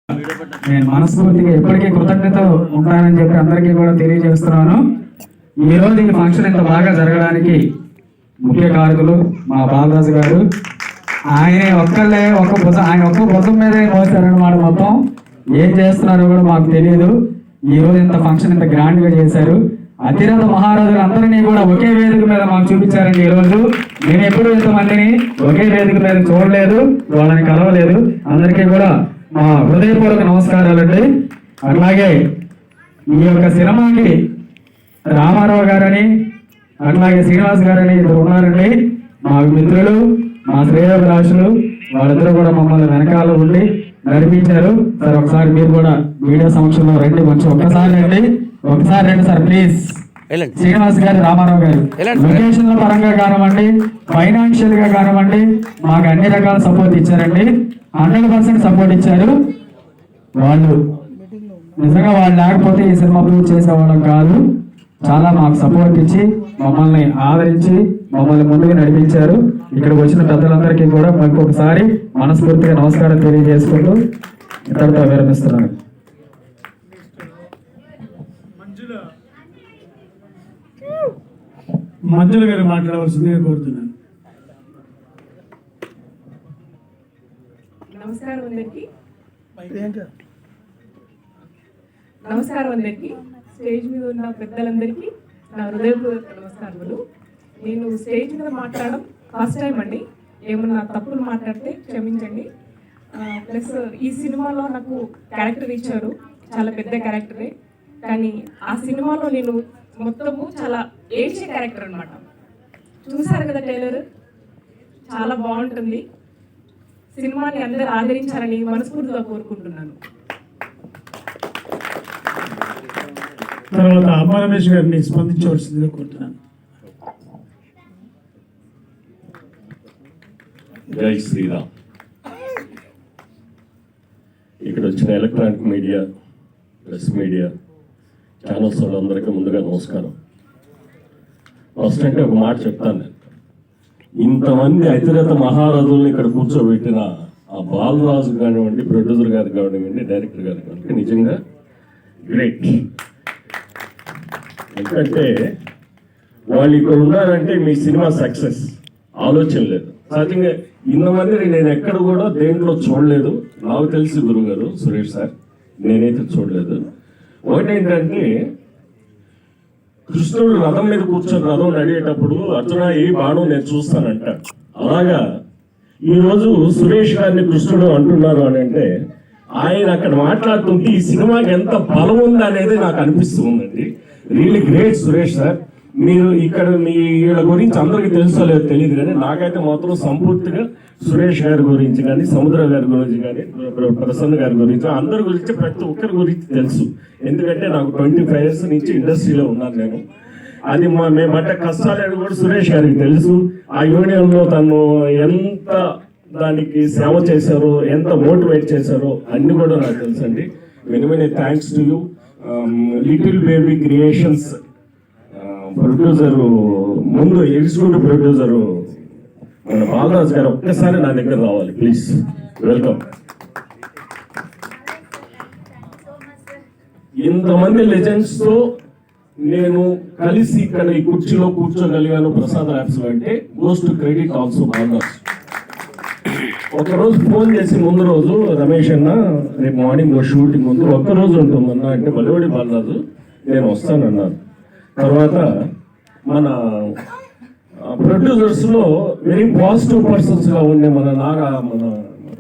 నేను మనస్ఫూర్తిగా ఎప్పటికీ కృతజ్ఞత ఉంటానని చెప్పి అందరికీ కూడా తెలియజేస్తున్నాను. ఈ రోజు ఈ ఫంక్షన్ ఇంత బాగా జరగడానికి ముఖ్య కారకులు మా బాలరాజు గారు. ఆయన ఒక్క భుజం మీదే మోసారనమాట. మొత్తం ఏం చేస్తున్నారో కూడా మాకు తెలియదు. ఈ రోజు ఇంత ఫంక్షన్ ఇంత గ్రాండ్ గా చేశారు. అతిరథ మహారాజులు అందరినీ కూడా ఒకే వేదిక మీద మాకు చూపించారండి. ఈ రోజు నేను ఎప్పుడు ఇంతమందిని ఒకే వేదిక మీద చూడలేదు, వాళ్ళని కలవలేదు. అందరికీ కూడా మా హృదయపూర్వక నమస్కారాలండి. అట్లాగే ఈ యొక్క సినిమాకి రామారావు గారని అట్లాగే శ్రీనివాస్ గారని ఇద్దరు ఉన్నారండి, మా మిత్రులు, మా శ్రేయోభిలాషులు. వాళ్ళిద్దరూ కూడా మమ్మల్ని వెనకాల ఉండి నడిపించారు. సార్ ఒకసారి మీరు కూడా మీడియా సమక్షంలో రండి, కొంచెం ఒకసారి రండి సార్ ప్లీజ్. శ్రీనివాస్ గారు, రామారావు గారు లొకేషన్ల పరంగా కానివ్వండి, ఫైనాన్షియల్ గా కానివ్వండి, మాకు అన్ని రకాల సపోర్ట్ ఇచ్చారండి. 100% సపోర్ట్ ఇచ్చారు. వాళ్ళు నిజంగా వాళ్ళు లేకపోతే ఈ సినిమా ప్రూవ్ చేసేవాళ్ళం కాదు. చాలా మాకు సపోర్ట్ ఇచ్చి మమ్మల్ని ఆదరించి మమ్మల్ని ముందుకు నడిపించారు. ఇక్కడికి వచ్చిన పెద్దలందరికీ కూడా ఇంకొకసారి మనస్ఫూర్తిగా నమస్కారం తెలియజేసుకుంటూ ఇక్కడితో విరమిస్తున్నాను. మంజుల గారు మాట్లాడవలసిందిగా కోరుతున్నాను. నమస్కారం అందరికి. స్టేజ్ మీద ఉన్న పెద్దలందరికీ నా హృదయపూర్వక నమస్కారములు. నేను స్టేజ్ మీద మాట్లాడడం ఫస్ట్ టైం అండి. ఏమన్నా తప్పులు మాట్లాడితే క్షమించండి. ప్లస్ ఈ సినిమాలో నాకు క్యారెక్టర్ ఇచ్చారు, చాలా పెద్ద క్యారెక్టరే. కానీ ఆ సినిమాలో నేను మొత్తము చాలా ఏడ్చే క్యారెక్టర్ అనమాట. చూసారు కదా ట్రైలర్, చాలా బాగుంటుంది. సినిమాని అందరూ ఆదరించాలని మనస్ఫూర్తిగా కోరుకుంటున్నాను. తర్వాత అమ్మ రమేష్ గారిని స్పందించవలసిందిగా కోరుతున్నాను. జై శ్రీరామ్. ఇక్కడ వచ్చిన electronic media, press media channels వాళ్ళందరికీ ముందుగా నమస్కారం. ఫస్ట్ అంటే ఒక మాట చెప్తాను. నేను ఇంతమంది అతిరథ మహారాజుల్ని ఇక్కడ కూర్చోబెట్టిన ఆ బాలరాజు కానివ్వండి, ప్రొడ్యూసర్ గారు కానివ్వండి, డైరెక్టర్ గారు కానివ్వండి, నిజంగా గ్రేట్. ఎందుకంటే వాళ్ళు ఇక్కడ ఉన్నారంటే మీ సినిమా సక్సెస్. ఆలోచన లేదు. సహజంగా ఇంతమంది నేను ఎక్కడ కూడా దేంట్లో చూడలేదు. నాకు తెలిసి గురుగారు సురేష్ సార్ నేనైతే చూడలేదు. ఒకటేంటంటే కృష్ణుడు రథం మీద కూర్చొని రథం నడిగేటప్పుడు అర్జున ఈ బాణం నేను చూస్తానంట. అలాగా ఈరోజు సురేష్ గారిని కృష్ణుడు అంటున్నారు అని అంటే ఆయన అక్కడ మాట్లాడుతుంటే ఈ సినిమాకి ఎంత బలం ఉంది అనేది నాకు అనిపిస్తూ ఉందండి. Really great Suresh sir. మీరు ఇక్కడ మీ వీళ్ళ గురించి అందరికీ తెలుసో లేదో తెలియదు, కానీ నాకైతే మాత్రం సంపూర్తిగా సురేష్ గారి గురించి కానీ, సముద్ర గారి గురించి కానీ, ప్రసన్న గారి గురించి, అందరి గురించి ప్రతి ఒక్కరి గురించి తెలుసు. ఎందుకంటే నాకు 25 years నుంచి ఇండస్ట్రీలో ఉన్నాను నేను. అది మేమంట కష్టాలని కూడా సురేష్ గారికి తెలుసు. ఆ యూనియన్లో తను ఎంత దానికి సేవ చేశారో, ఎంత మోటివేట్ చేశారో అన్ని కూడా నాకు తెలుసు అండి. Many thanks to you. Little baby creations producer, ముందు ఎగ్జిక్యూటివ్ ప్రొడ్యూసరు మన బాలరాజు గారు ఒక్కసారి నా దగ్గర రావాలి ప్లీజ్. వెల్కమ్. ఇంతమంది లెజెండ్స్ తో నేను కలిసి ఇక్కడ ఈ కుర్చీలో కూర్చోగలిగాను ప్రసాద్ ల్యాబ్స్ లో అంటే goes to credit also Balaraju. ఒకరోజు ఫోన్ చేసి ముందు రోజు రమేష్ అన్న రేపు మార్నింగ్ షూటింగ్ ముందు ఒక్కరోజు ఉంటుందన్న అంటే బలివడి బాలరాజు నేను వస్తానన్నాను. తర్వాత మన ప్రొడ్యూసర్స్ లో వెరీ పాజిటివ్ పర్సన్స్ గా ఉండే మన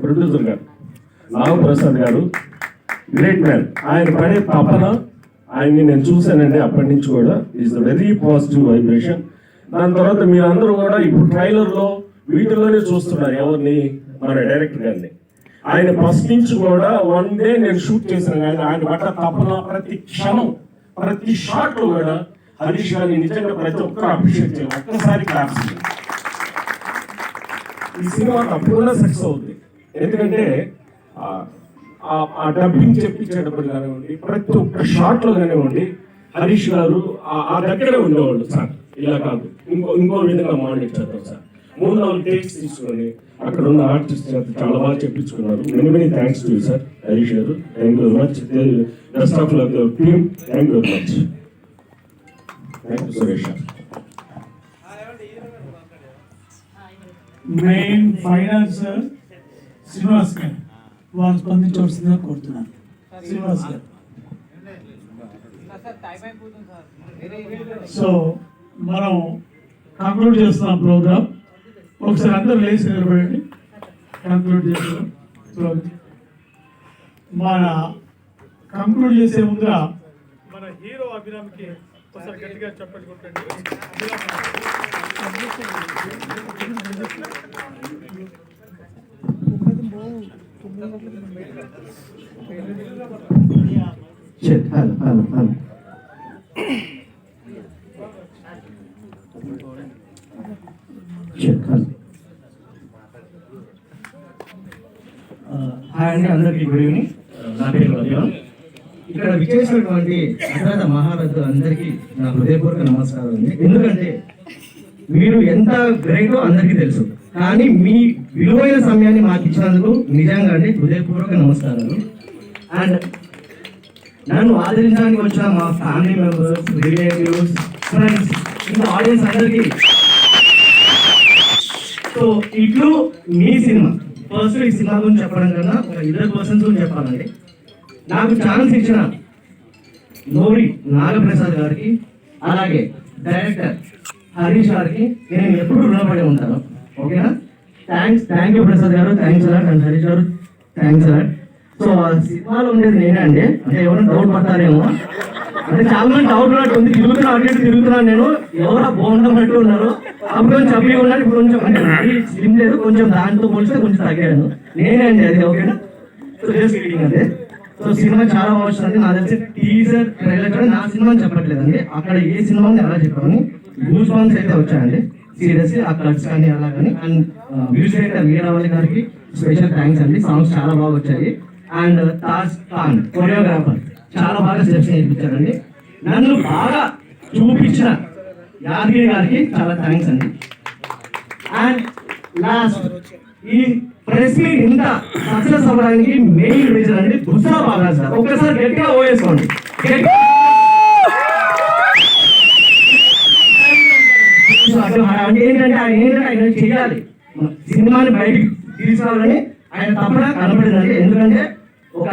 ప్రొడ్యూసర్ గారు నాగప్రసాద్ గారు గ్రేట్ మ్యాన్. ఆయన పడే తపన ఆయన్ని నేను చూశానండి అప్పటి నుంచి కూడా. Is very positive vibration. దాని తర్వాత మీరందరూ కూడా ఇప్పుడు ట్రైలర్ లో వీటిలోనే చూస్తున్నారు ఎవరిని, మన డైరెక్టర్ గారిని. ఆయన ఫస్ట్ నుంచి కూడా వన్ డే నేను షూట్ చేసిన కానీ ఆయన పడ్డ తపన ప్రతి క్షణం ప్రతి షాట్ లో కూడా హరీష్ గారిని నిజంగా ప్రతి ఒక్కరు అప్రిషియేట్ చేయాలి. ఒక్కసారి క్లాప్స్. ఈ సినిమా తప్పకుండా సక్సెస్ అవుతుంది. ఎందుకంటే ఆ డబ్బింగ్ చెప్పించేటప్పుడు కానివ్వండి, ప్రతి ఒక్క షాట్ లో కానివ్వండి, హరీష్ గారు ఆ దగ్గరే ఉండేవాళ్ళు. సార్ ఇలా కాదు, ఇంకో విధంగా మానిటర్ చేద్దాం సార్. 3-4 టేక్స్ తీసుకొని అక్కడ ఉన్న ఆర్టిస్ట్ చేత చాలా బాగా చెప్పించుకున్నారు. Many thanks to sir Harish garu. Thank you very much. Best of luck team. Thank you very much. Thank you Suresh. Main financier Srinivas garu వారు స్పందించవలసిందిగా కోరుతున్నాను. శ్రీనివాస్ గారు. సో మనం కంక్లూడ్ చేస్తున్నాం ప్రోగ్రామ్. ఒకసారి అందరూ లేచి నిలబడండి. కంక్లూడ్ చేస్తున్నాం ప్రోగ్రామ్. మన కంక్లూడ్ చేసే ముందర మన హీరో అభిరామ్కి ఒకసారి గట్టిగా చెప్పండి కొట్టండి. హాయ్ అండి, అందరికీ గుడ్ ఈవినింగ్. నా పేరు రవిరామ్. ఇక్కడ విచ్చేసినటువంటి అగ్రత మహారథులు అందరికీ నా హృదయపూర్వక నమస్కారం అండి. ఎందుకంటే మీరు ఎంత గ్రేటో అందరికీ తెలుసు, కానీ మీ విలువైన సమయాన్ని మాకు ఇచ్చినందుకు నిజంగా అండి హృదయపూర్వక నమస్కారాలు. అండ్ నన్ను ఆదరించడానికి వచ్చిన మా ఫ్యామిలీ మెంబర్స్, రిలేటివ్స్, ఫ్రెండ్స్, ఇంకా ఆడియన్స్ అందరికీ. సో ఇట్లు మీ సినిమా. ఫస్ట్ ఈ సినిమా గురించి చెప్పడం కన్నా ఒక ఇద్దరు పర్సన్స్ గురించి చెప్పాలండి. నాకు ఛాన్స్ ఇచ్చిన నోరి నాగప్రసాద్ గారికి, అలాగే డైరెక్టర్ హరీష్ గారికి నేను ఎప్పుడు రుణపడి ఉంటాను. ఓకేనా? థ్యాంక్ యూ ప్రసాద్ గారు, థ్యాంక్స్ అలాట్. అండ్ హరీష్ గారు థ్యాంక్స్ అలాట్. సో ఆ సినిమాలో ఉండేది నేనే అండి. అంటే ఎవరైనా డౌట్ పడతారేమో, అంటే చాలా మంది డౌట్ ఉన్నట్టు ఉంది. తిరుగుతున్నాను నేను, ఎవరో బాగుండమంటూ ఉన్నారు. అప్పుడు కొంచెం చప్పి ఉన్నాడు, ఇప్పుడు కొంచెం అంటే స్లిమ్ లేదు, కొంచెం దాంతో పోలిస్తే కొంచెం తగ్గాను. నేనే అండి అది. ఓకేనా? సో జస్ట్ రీడింగ్ అదే. సో సినిమా చాలా బాగా వచ్చింది. నాకు తెలిసి టీజర్ ట్రైలర్ కూడా నా సినిమా అని చెప్పట్లేదండి, అక్కడ ఏ సినిమా ఉంది అలా చెప్పాను. గూస్ బాంబ్స్ అయితే వచ్చాయండి సీరియస్లీ, ఆ కట్స్ కానీ అలా కానీ. అండ్ మ్యూజిక్ డైరెక్టర్ వీరావళి గారికి స్పెషల్ థ్యాంక్స్ అండి. సాంగ్స్ చాలా బాగా వచ్చాయి. అండ్ తాజ్ ఖాన్ కొరియోగ్రాఫర్ చాలా బాగా స్టెప్స్ నేర్పించారండి. నన్ను బాగా చూపించిన యాదగిరి గారికి చాలా థ్యాంక్స్ అండి. అండ్ లాస్ట్, ఈ ప్రెస్ మీట్ ఇంత సక్సెస్ అవ్వడానికి మెయిన్ రీజన్ అండి బుస్సా బాలరాజ్ గారు. ఒకసారి గట్టిగా ఓవేసుకోండి. ఏంటంటే ఆయన చేయాలి, సినిమాని బయటికి తీసుకురావాలని ఆయన తప్పన కనపడిందండి. ఎందుకంటే ఒక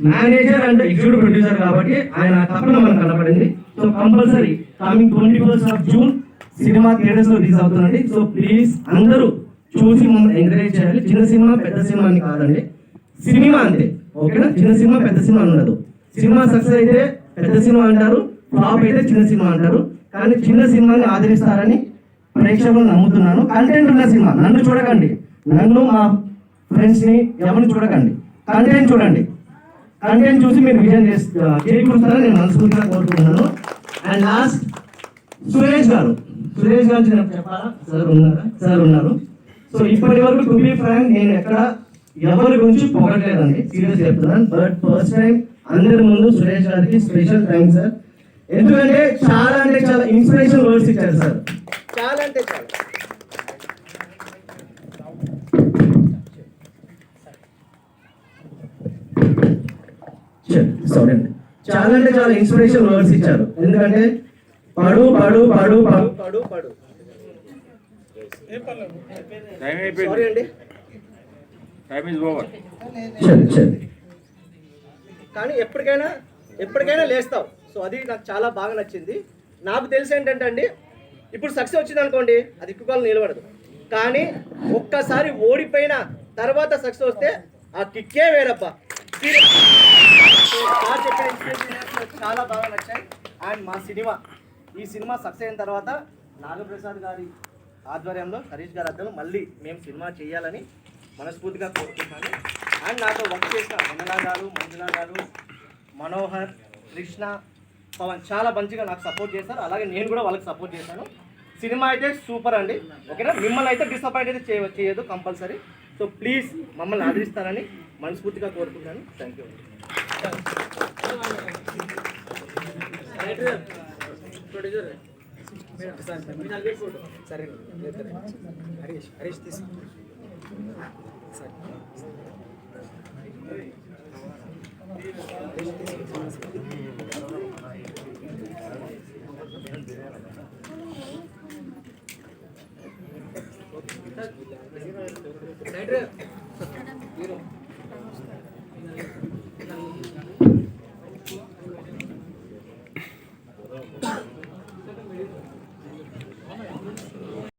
మేనేజర్ అండ్ ఎగ్జిక్యూటివ్ ప్రొడ్యూసర్ కాబట్టి ఆయన తప్పన మనకు కనపడింది. So compulsory coming 21st June cinema theatres లో రిలీజ్ అవుతుందండి. సో ప్లీజ్ అందరూ చూసి మమ్మల్ని ఎంకరేజ్ చేయాలి. చిన్న సినిమా పెద్ద సినిమా అని కాదండి, సినిమా అంతే. ఓకేనా? చిన్న సినిమా పెద్ద సినిమా ఉండదు. సినిమా సక్సెస్ అయితే పెద్ద సినిమా అంటారు, ఫ్లాప్ అయితే చిన్న సినిమా అంటారు. కానీ చిన్న సినిమాని ఆదరిస్తారని ప్రేక్షకులు నమ్ముతున్నాను. కంటెంట్ ఉన్న సినిమా, నన్ను చూడకండి, నన్ను మా ఫ్రెండ్స్ ని ఎవరిని చూడకండి, కంటెంట్ చూడండి. కంటెంట్ చూసి మీరు విజయం చేకూరుస్తారని నేను మనస్ఫూర్తిగా కోరుకుంటున్నాను. అండ్ లాస్ట్, సురేష్ గారు గురించి నేను చెప్పాలా? సార్ ఉన్నారు. సో ఇప్పటి వరకు టు బి ఫ్రాంక్ నేను ఎక్కడ ఎవరి గురించి పొగట్లేదండి, సీరియస్ చెప్తున్నాను. బట్ ఫస్ట్ టైం అందరి ముందు సురేష్ గారికి స్పెషల్ థ్యాంక్స్ సార్. ఎందుకంటే చాలా ఇన్స్పిరేషన్ వర్డ్స్ ఇచ్చారు సార్. చాలా అంటే సారీ అండి, చాలా ఇన్స్పిరేషన్ వర్డ్స్ ఇచ్చారు. ఎందుకంటే పడు పడు పడు పడు పడు పడు సారీ అండి, కానీ ఎప్పటికైనా లేస్తావు. సో అది నాకు చాలా బాగా నచ్చింది. నాకు తెలిసి ఏంటంటే అండి, ఇప్పుడు సక్సెస్ వచ్చింది అనుకోండి, అది ఎక్కువ నిలబడదు. కానీ ఒక్కసారి ఓడిపోయిన తర్వాత సక్సెస్ వస్తే ఆ కిక్కే వేరబ్బా. చాలా బాగా నచ్చాయి. అండ్ మా ఈ సినిమా సక్సెస్ అయిన తర్వాత నాగప్రసాద్ గారి ఆధ్వర్యంలో, హరీష్ గారి ఆధ్వర్యంలో మళ్ళీ మేము సినిమా చేయాలని మనస్ఫూర్తిగా కోరుకుంటున్నాను. అండ్ నాతో వర్క్ చేసిన మంజులా గారు, మనోహర్, కృష్ణ, పవన్ చాలా మంచిగా నాకు సపోర్ట్ చేస్తారు. అలాగే నేను కూడా వాళ్ళకి సపోర్ట్ చేశాను. సినిమా అయితే సూపర్ అండి. ఓకేనా? మిమ్మల్ని అయితే డిసప్పాయింట్ అయితే చేయదు కంపల్సరీ. సో ప్లీజ్ మమ్మల్ని ఆదరిస్తారని మనస్ఫూర్తిగా కోరుకుంటున్నాను. Thank you. Right.